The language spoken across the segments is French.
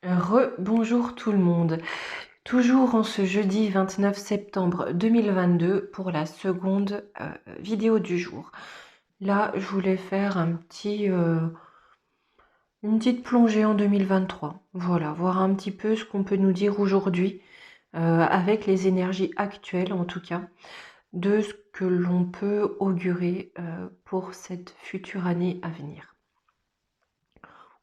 Bonjour tout le monde. Toujours en ce jeudi 29 septembre 2022 pour la seconde vidéo du jour. Là, je voulais faire une petite plongée en 2023. Voilà, voir un petit peu ce qu'on peut nous dire aujourd'hui avec les énergies actuelles en tout cas, de ce que l'on peut augurer pour cette future année à venir.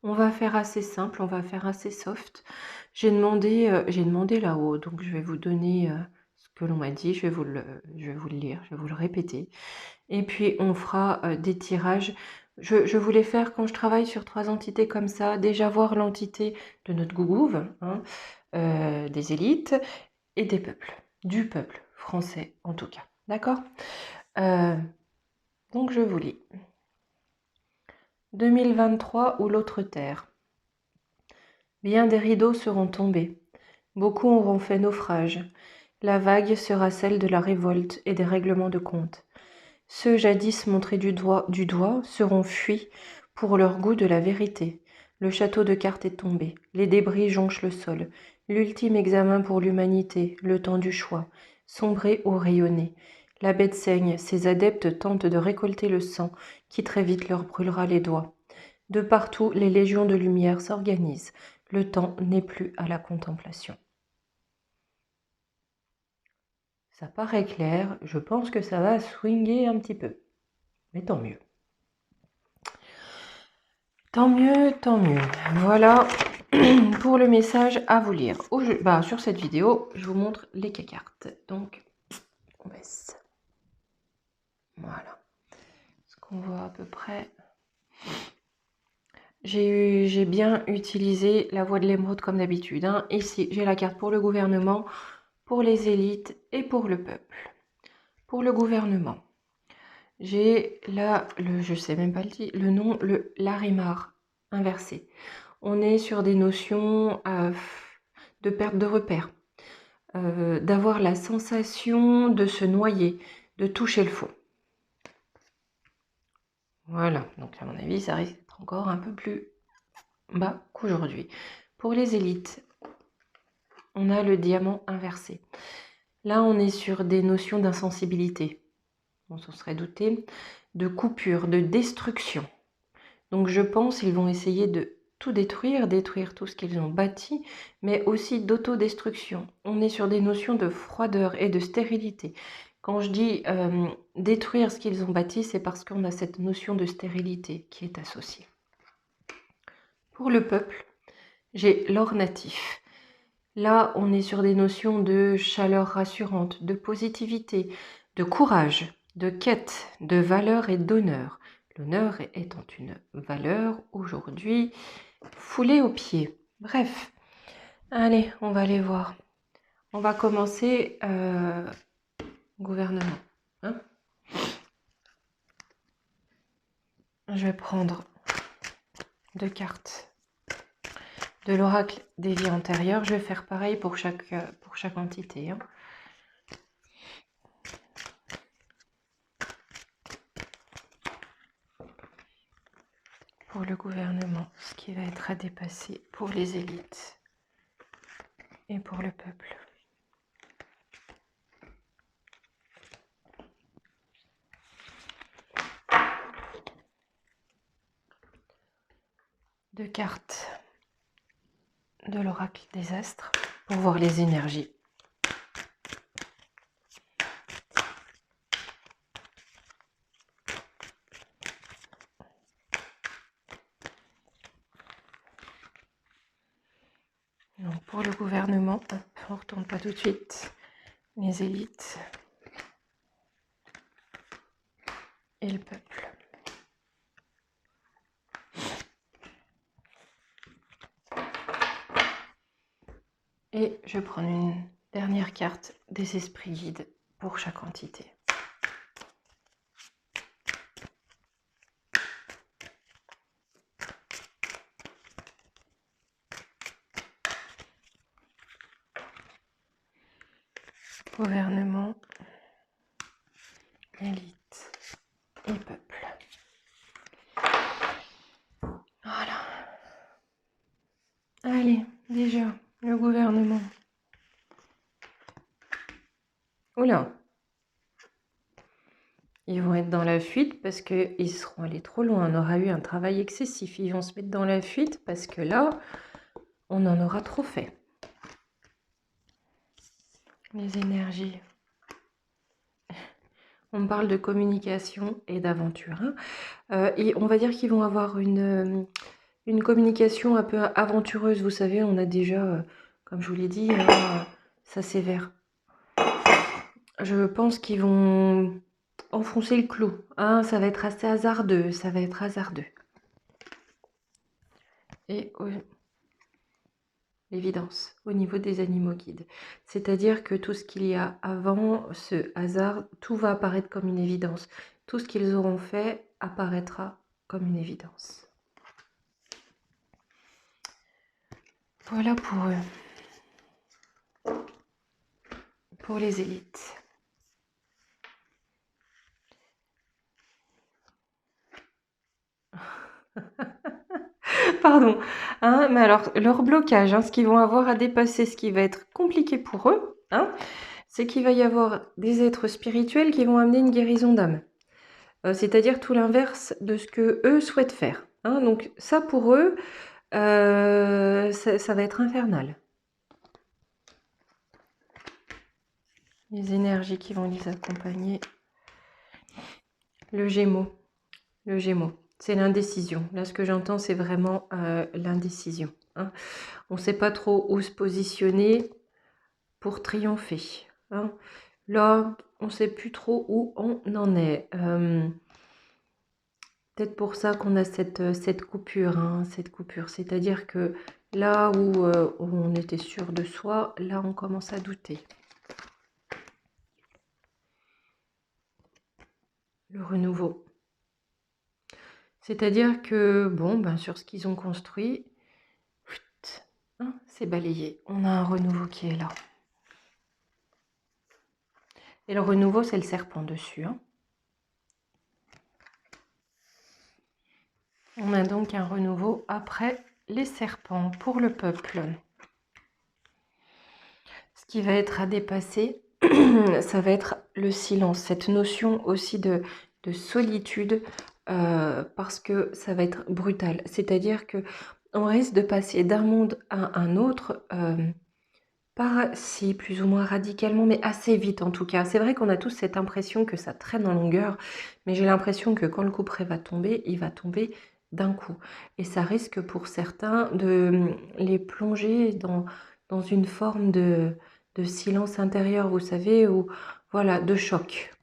On va faire assez simple, on va faire assez soft. J'ai demandé là-haut, donc je vais vous donner ce que l'on m'a dit, je vais vous le lire, je vais vous le répéter. Et puis on fera des tirages. Je voulais faire, quand je travaille sur 3 entités comme ça, déjà voir l'entité de notre gougouve, hein, des élites et des peuples, du peuple français en tout cas. D'accord? Donc je vous lis. 2023 ou l'autre terre. Bien des rideaux seront tombés. Beaucoup auront fait naufrage. La vague sera celle de la révolte et des règlements de compte. Ceux jadis montrés du doigt seront fuis pour leur goût de la vérité. Le château de cartes est tombé. Les débris jonchent le sol. L'ultime examen pour l'humanité, le temps du choix. Sombrer ou rayonner. La bête saigne, ses adeptes tentent de récolter le sang qui très vite leur brûlera les doigts. De partout, les légions de lumière s'organisent. Le temps n'est plus à la contemplation. Ça paraît clair, je pense que ça va swinguer un petit peu. Mais tant mieux. Tant mieux, tant mieux. Voilà pour le message à vous lire. Sur cette vidéo, je vous montre les cartes. Donc, on baisse. Voilà. Ce qu'on voit à peu près. J'ai bien utilisé la voie de l'émeraude comme d'habitude. Hein. Ici, j'ai la carte pour le gouvernement, pour les élites et pour le peuple. Pour le gouvernement, j'ai là, je sais même pas le nom, le Larimar inversé. On est sur des notions de perte de repère, d'avoir la sensation de se noyer, de toucher le fond. Voilà, donc à mon avis, ça risque d'être encore un peu plus bas qu'aujourd'hui. Pour les élites, on a le diamant inversé. Là, on est sur des notions d'insensibilité. On s'en serait douté, de coupure, de destruction. Donc je pense qu'ils vont essayer de tout détruire tout ce qu'ils ont bâti, mais aussi d'autodestruction. On est sur des notions de froideur et de stérilité. Quand je dis détruire ce qu'ils ont bâti, c'est parce qu'on a cette notion de stérilité qui est associée. Pour le peuple, j'ai l'or natif. Là, on est sur des notions de chaleur rassurante, de positivité, de courage, de quête, de valeur et d'honneur. L'honneur étant une valeur aujourd'hui foulée aux pieds. Bref, allez, on va aller voir. On va commencer gouvernement. Hein, je vais prendre 2 cartes de l'oracle des vies antérieures. Je vais faire pareil pour chaque entité. Hein. Pour le gouvernement, ce qui va être à dépasser pour les élites et pour le peuple. Deux cartes de l'oracle des astres pour voir les énergies. Donc pour le gouvernement, on ne retourne pas tout de suite. Les élites et le peuple. Et je prends une dernière carte des esprits guides pour chaque entité. Gouvernement, élite et peuple. Voilà. Allez, déjà, le gouvernement. Oula, ils vont être dans la fuite parce qu'ils seront allés trop loin. On aura eu un travail excessif. Ils vont se mettre dans la fuite parce que là, on en aura trop fait. Les énergies. On parle de communication et d'aventure. Hein. Et on va dire qu'ils vont avoir une communication un peu aventureuse. Vous savez, on a déjà, comme je vous l'ai dit, ça sévère. Je pense qu'ils vont enfoncer le clou. Hein. Ça va être assez hasardeux. Ça va être hasardeux. Et l'évidence au niveau des animaux guides. C'est-à-dire que tout ce qu'il y a avant ce hasard, tout va apparaître comme une évidence. Tout ce qu'ils auront fait apparaîtra comme une évidence. Voilà pour eux. Pour les élites. Pardon. Hein, mais alors, leur blocage, hein, ce qu'ils vont avoir à dépasser, ce qui va être compliqué pour eux, hein, c'est qu'il va y avoir des êtres spirituels qui vont amener une guérison d'âme. C'est-à-dire tout l'inverse de ce que eux souhaitent faire. Hein. Donc ça, pour eux, ça va être infernal. Les énergies qui vont les accompagner. Le Gémeaux. Le Gémeaux. C'est l'indécision. Là, ce que j'entends, c'est vraiment l'indécision. Hein. On ne sait pas trop où se positionner pour triompher. Hein. Là, on ne sait plus trop où on en est. Peut-être pour ça qu'on a cette coupure. Hein, cette coupure. C'est-à-dire que là où on était sûr de soi, là, on commence à douter. Le renouveau. C'est-à-dire que, bon, ben, sur ce qu'ils ont construit, hein, c'est balayé. On a un renouveau qui est là. Et le renouveau, c'est le serpent dessus. Hein. On a donc un renouveau après les serpents pour le peuple. Ce qui va être à dépasser, ça va être le silence. Cette notion aussi de solitude, parce que ça va être brutal. C'est-à-dire que on risque de passer d'un monde à un autre, pas si plus ou moins radicalement, mais assez vite en tout cas. C'est vrai qu'on a tous cette impression que ça traîne en longueur, mais j'ai l'impression que quand le couperet va tomber, il va tomber d'un coup. Et ça risque pour certains de les plonger dans une forme de silence intérieur, vous savez, ou voilà, de choc.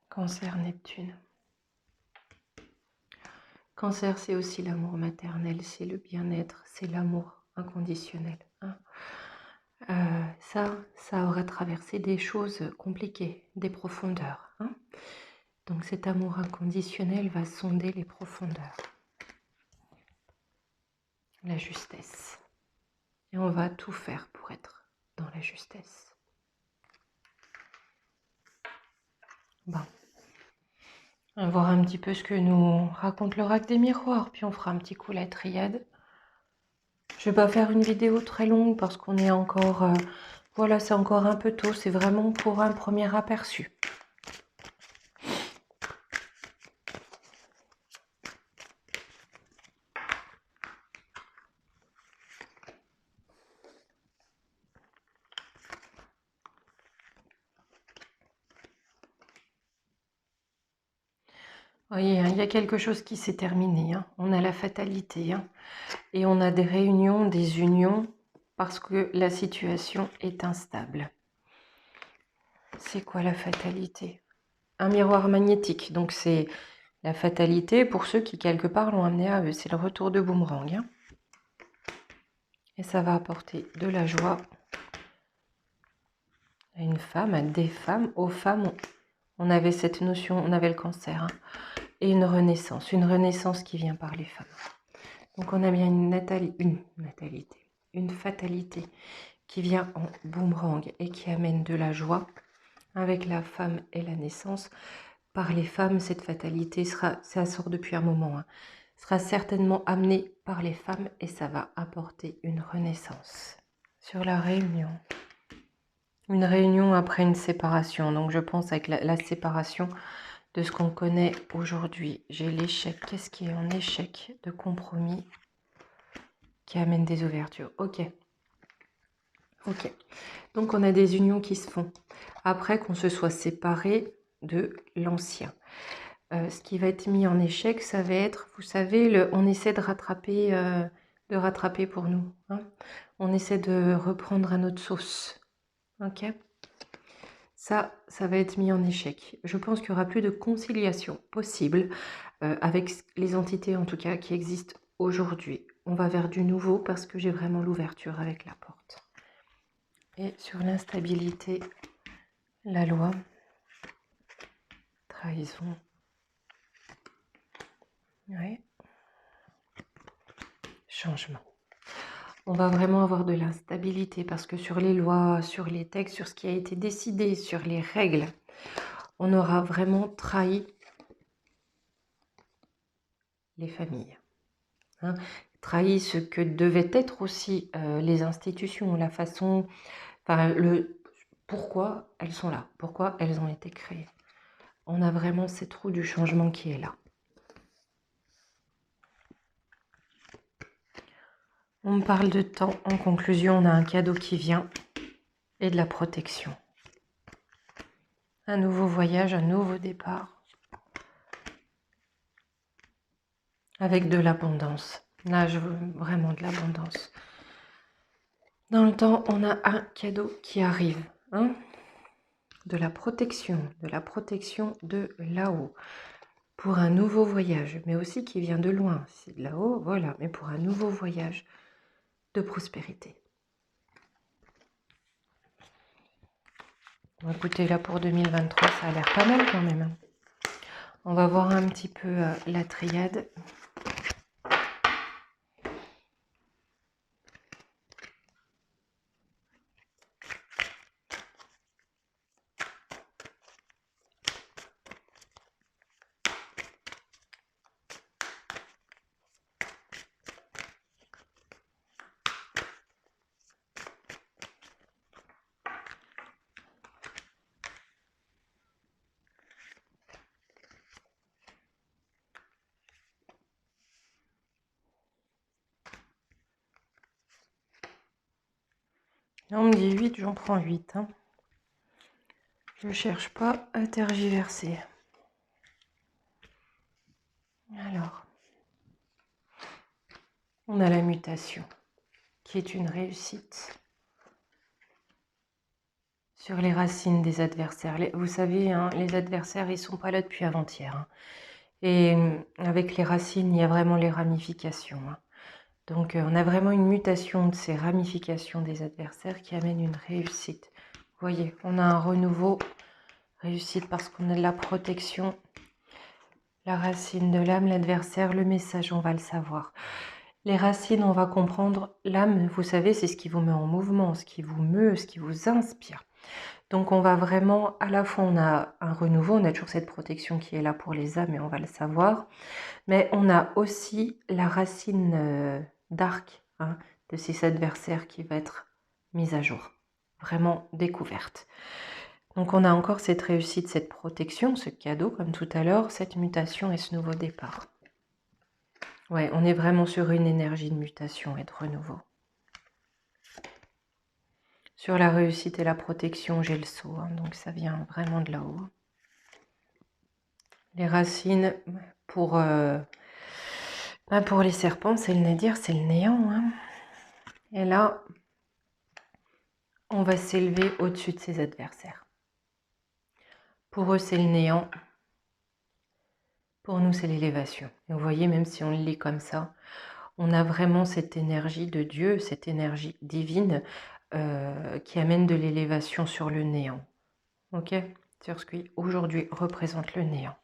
Cancer, Neptune. Cancer, c'est aussi l'amour maternel, c'est le bien-être, c'est l'amour inconditionnel. Hein. Ça aura traversé des choses compliquées, des profondeurs. Hein. Donc cet amour inconditionnel va sonder les profondeurs. La justesse. Et on va tout faire pour être dans la justesse. Bon. On va voir un petit peu ce que nous raconte l'oracle des miroirs, puis on fera un petit coup la triade. Je ne vais pas faire une vidéo très longue parce qu'on est encore... voilà, c'est encore un peu tôt, c'est vraiment pour un premier aperçu. Vous voyez, hein, il y a quelque chose qui s'est terminé. Hein. On a la fatalité. Hein. Et on a des réunions, des unions, parce que la situation est instable. C'est quoi la fatalité? Un miroir magnétique. Donc c'est la fatalité pour ceux qui quelque part l'ont amené à eux. C'est le retour de boomerang. Hein. Et ça va apporter de la joie à une femme, à des femmes. Aux femmes, on avait cette notion, on avait le cancer. Hein. Et une renaissance qui vient par les femmes. Donc on a bien une fatalité qui vient en boomerang et qui amène de la joie avec la femme et la naissance. Par les femmes, cette fatalité ça sort depuis un moment. Hein. sera certainement amené par les femmes et ça va apporter une renaissance. Sur la réunion. Une réunion après une séparation. Donc je pense avec la séparation de ce qu'on connaît aujourd'hui. J'ai l'échec. Qu'est-ce qui est en échec de compromis qui amène des ouvertures? Ok. Ok. Donc on a des unions qui se font. Après qu'on se soit séparé de l'ancien. Ce qui va être mis en échec, ça va être, vous savez, on essaie de rattraper pour nous. Hein. On essaie de reprendre à notre sauce. Ok. Ça va être mis en échec. Je pense qu'il n'y aura plus de conciliation possible avec les entités, en tout cas, qui existent aujourd'hui. On va vers du nouveau parce que j'ai vraiment l'ouverture avec la porte. Et sur l'instabilité, la loi, trahison. Ouais. Changement. On va vraiment avoir de l'instabilité parce que sur les lois, sur les textes, sur ce qui a été décidé, sur les règles, on aura vraiment trahi les familles. Hein, trahi ce que devaient être aussi les institutions, la façon, enfin, pourquoi elles sont là, pourquoi elles ont été créées. On a vraiment cette roue du changement qui est là. On me parle de temps. En conclusion, on a un cadeau qui vient et de la protection. Un nouveau voyage, un nouveau départ. Avec de l'abondance. Là, je veux vraiment de l'abondance. Dans le temps, on a un cadeau qui arrive. Hein, de la protection de là-haut. Pour un nouveau voyage, mais aussi qui vient de loin. C'est de là-haut, voilà. Mais pour un nouveau voyage de prospérité. Bon, écoutez, là pour 2023, ça a l'air pas mal quand même. On va voir un petit peu la triade. Là, on me dit 8, j'en prends 8. Hein. Je ne cherche pas à tergiverser. Alors, on a la mutation, qui est une réussite sur les racines des adversaires. Vous savez, hein, les adversaires, ils ne sont pas là depuis avant-hier. Hein. Et avec les racines, il y a vraiment les ramifications. Hein. Donc, on a vraiment une mutation de ces ramifications des adversaires qui amène une réussite. Vous voyez, on a un renouveau, réussite parce qu'on a de la protection. La racine de l'âme, l'adversaire, le message, on va le savoir. Les racines, on va comprendre. L'âme, vous savez, c'est ce qui vous met en mouvement, ce qui vous meut, ce qui vous inspire. Donc, on va vraiment, à la fois, on a un renouveau, on a toujours cette protection qui est là pour les âmes et on va le savoir. Mais on a aussi la racine d'arc hein, de ces adversaires qui va être mise à jour, vraiment découverte. Donc on a encore cette réussite, cette protection, ce cadeau comme tout à l'heure, cette mutation et ce nouveau départ. Ouais, on est vraiment sur une énergie de mutation et de renouveau. Sur la réussite et la protection, j'ai le saut, hein, donc ça vient vraiment de là-haut. Les racines, pour les serpents, c'est le nadir, c'est le néant. Hein. Et là, on va s'élever au-dessus de ses adversaires. Pour eux, c'est le néant. Pour nous, c'est l'élévation. Et vous voyez, même si on le lit comme ça, on a vraiment cette énergie de Dieu, cette énergie divine qui amène de l'élévation sur le néant. Ok? Sur ce qui aujourd'hui représente le néant.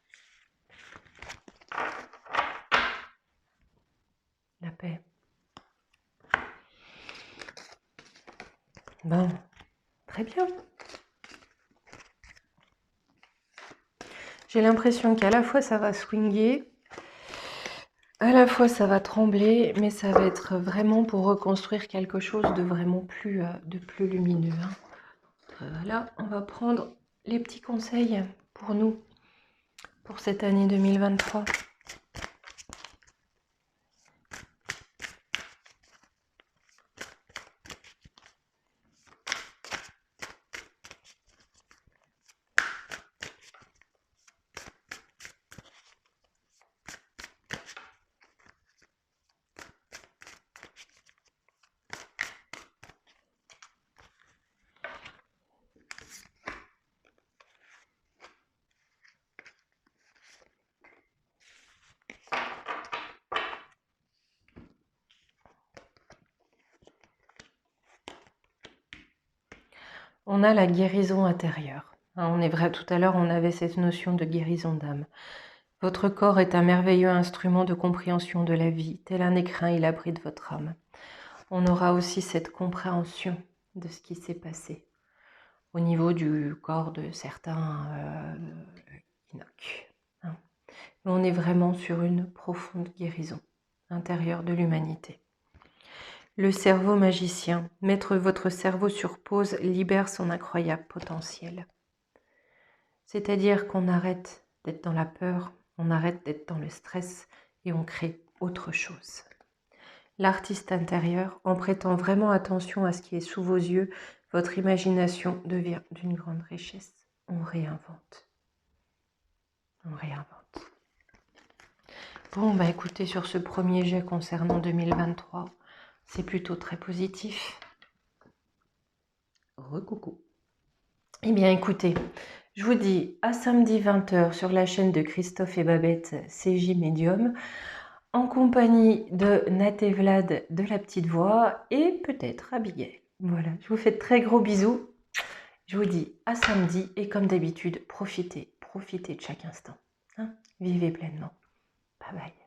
La paix. Bon, très bien. J'ai l'impression qu'à la fois ça va swinguer, À la fois, ça va trembler, mais ça va être vraiment pour reconstruire quelque chose de vraiment plus lumineux. Là, on va prendre les petits conseils pour nous, pour cette année 2023. On a la guérison intérieure. On est vrai, tout à l'heure, on avait cette notion de guérison d'âme. Votre corps est un merveilleux instrument de compréhension de la vie. Tel un écrin, il abrite votre âme. On aura aussi cette compréhension de ce qui s'est passé au niveau du corps de certains Enoch. On est vraiment sur une profonde guérison intérieure de l'humanité. Le cerveau magicien, mettre votre cerveau sur pause libère son incroyable potentiel. C'est-à-dire qu'on arrête d'être dans la peur, on arrête d'être dans le stress et on crée autre chose. L'artiste intérieur, en prêtant vraiment attention à ce qui est sous vos yeux, votre imagination devient d'une grande richesse. On réinvente. On réinvente. Bon, bah écoutez, sur ce premier jet concernant 2023, c'est plutôt très positif. Recoucou. Eh bien, écoutez, je vous dis à samedi 20h sur la chaîne de Christophe et Babette, CJ Medium, en compagnie de Nat et Vlad de La Petite Voix et peut-être Abigail. Voilà, je vous fais de très gros bisous. Je vous dis à samedi et comme d'habitude, profitez de chaque instant. Vivez pleinement. Bye bye.